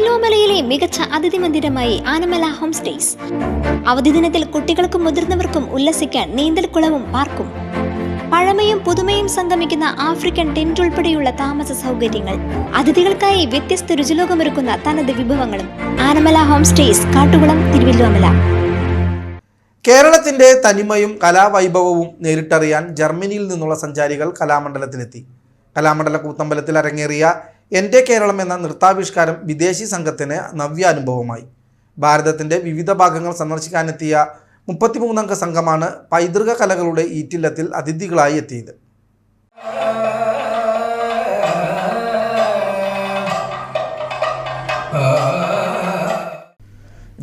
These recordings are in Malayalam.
തിരുവല്ലോമലയിലെ മികച്ച അതിഥി മന്ദിരമായി ആനമല ഹോം സ്റ്റേസ്. അവധി ദിനത്തിൽ കുട്ടികൾക്കും മുതിർന്നവർക്കും ഉല്ലസിക്കാൻ നീന്തൽക്കുളവും പാർക്കും. പഴമയും പുതുമയും സംഗമിക്കുന്ന ആഫ്രിക്കൻ ടെന്റ് ഉൾപ്പെടെയുള്ള താമസ സൗകര്യങ്ങൾ, അതിഥികൾക്കായി വ്യത്യസ്ത രുചിലോകമൊരുക്കുന്ന തനത് വിഭവങ്ങളും. Anamala home stays, Kattukulam, Thiruvallomala. കേരളത്തിന്റെ തനിമയും കലാവൈഭവവും നേരിട്ടറിയാൻ ജർമ്മനിയിൽ നിന്നുള്ള സഞ്ചാരികൾ കലാമണ്ഡലത്തിലെത്തി. കലാമണ്ഡല കൂത്തമ്പലത്തിൽ അരങ്ങേറിയ എൻ്റെ കേരളം എന്ന നൃത്താവിഷ്കാരം വിദേശി സംഘത്തിന് നവ്യാനുഭവമായി. ഭാരതത്തിൻ്റെ വിവിധ ഭാഗങ്ങൾ സന്ദർശിക്കാനെത്തിയ 33 അംഗ സംഘമാണ് പൈതൃക കലകളുടെ ഈറ്റില്ലത്തിൽ അതിഥികളായി എത്തിയത്.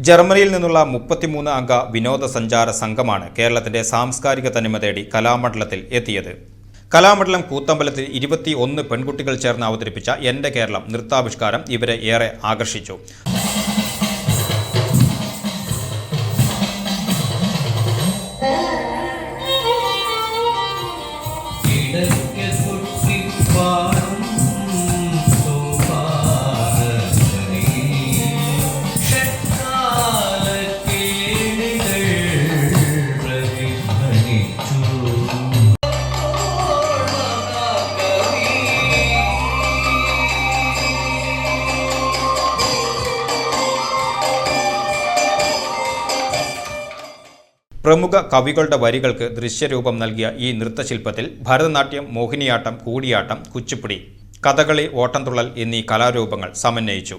ജർമ്മനിയിൽ നിന്നുള്ള 33 അംഗ വിനോദസഞ്ചാര സംഘമാണ് കേരളത്തിന്റെ സാംസ്കാരിക തനിമ തേടി കലാമണ്ഡലത്തിൽ എത്തിയത്. കലാമണ്ഡലം കൂത്തമ്പലത്തിൽ 21 പെൺകുട്ടികൾ ചേർന്ന് അവതരിപ്പിച്ച എൻ്റെ കേരളം നൃത്താവിഷ്കാരം ഇവരെ ഏറെ ആകർഷിച്ചു. പ്രമുഖ കവികളുടെ വരികൾക്ക് ദൃശ്യരൂപം നൽകിയ ഈ നൃത്തശില്പത്തിൽ ഭരതനാട്യം, മോഹിനിയാട്ടം, കൂടിയാട്ടം, കുച്ചിപ്പുടി, കഥകളി, ഓട്ടംതുള്ളൽ എന്നീ കലാരൂപങ്ങൾ സമന്വയിച്ചു.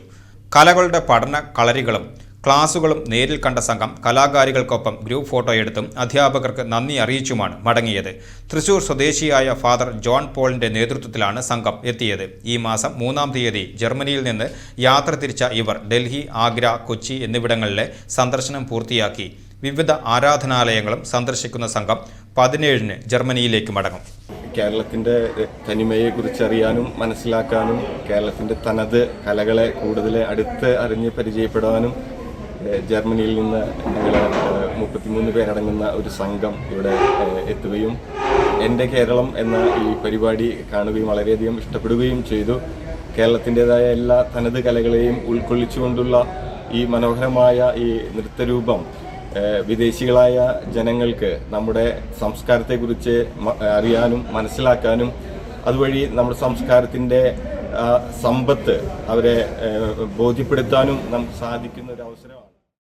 കലകളുടെ പഠന കളരികളും ക്ലാസുകളും നേരിൽ കണ്ട സംഘം കലാകാരികൾക്കൊപ്പം ഗ്രൂപ്പ് ഫോട്ടോയെടുത്തും അധ്യാപകർക്ക് നന്ദി അറിയിച്ചുമാണ് മടങ്ങിയത്. തൃശൂർ സ്വദേശിയായ ഫാദർ ജോൺ പോളിന്റെ നേതൃത്വത്തിലാണ് സംഘം എത്തിയത്. ഈ മാസം 3-ാം തീയതി ജർമ്മനിയിൽ നിന്ന് യാത്ര തിരിച്ച ഇവർ ഡൽഹി, ആഗ്ര, കൊച്ചി എന്നിവിടങ്ങളിലെ സന്ദർശനം പൂർത്തിയാക്കി വിവിധ ആരാധനാലയങ്ങളും സന്ദർശിക്കുന്ന സംഘം 17-ന് ജർമ്മനിയിലേക്ക് മടങ്ങും. കേരളത്തിൻ്റെ തനിമയെക്കുറിച്ച് അറിയാനും മനസ്സിലാക്കാനും കേരളത്തിൻ്റെ തനത് കലകളെ കൂടുതൽ അടുത്ത് അറിഞ്ഞ് പരിചയപ്പെടാനും ജർമ്മനിയിൽ നിന്ന് ഞങ്ങൾ 33 പേരടങ്ങുന്ന ഒരു സംഘം ഇവിടെ എത്തുകയും എൻ്റെ കേരളം എന്ന ഈ പരിപാടി കാണുകയും വളരെയധികം ഇഷ്ടപ്പെടുകയും ചെയ്തു. കേരളത്തിൻ്റെതായ എല്ലാ തനത് കലകളെയും ഉൾക്കൊള്ളിച്ചുകൊണ്ടുള്ള ഈ മനോഹരമായ ഈ നൃത്തരൂപം വിദേശികളായ ജനങ്ങൾക്ക് നമ്മുടെ സംസ്കാരത്തെക്കുറിച്ച് അറിയാനും മനസ്സിലാക്കാനും അതുവഴി നമ്മുടെ സംസ്കാരത്തിൻ്റെ സമ്പത്ത് അവരെ ബോധ്യപ്പെടുത്താനും നമുക്ക് സാധിക്കുന്ന ഒരു അവസരമാണ്.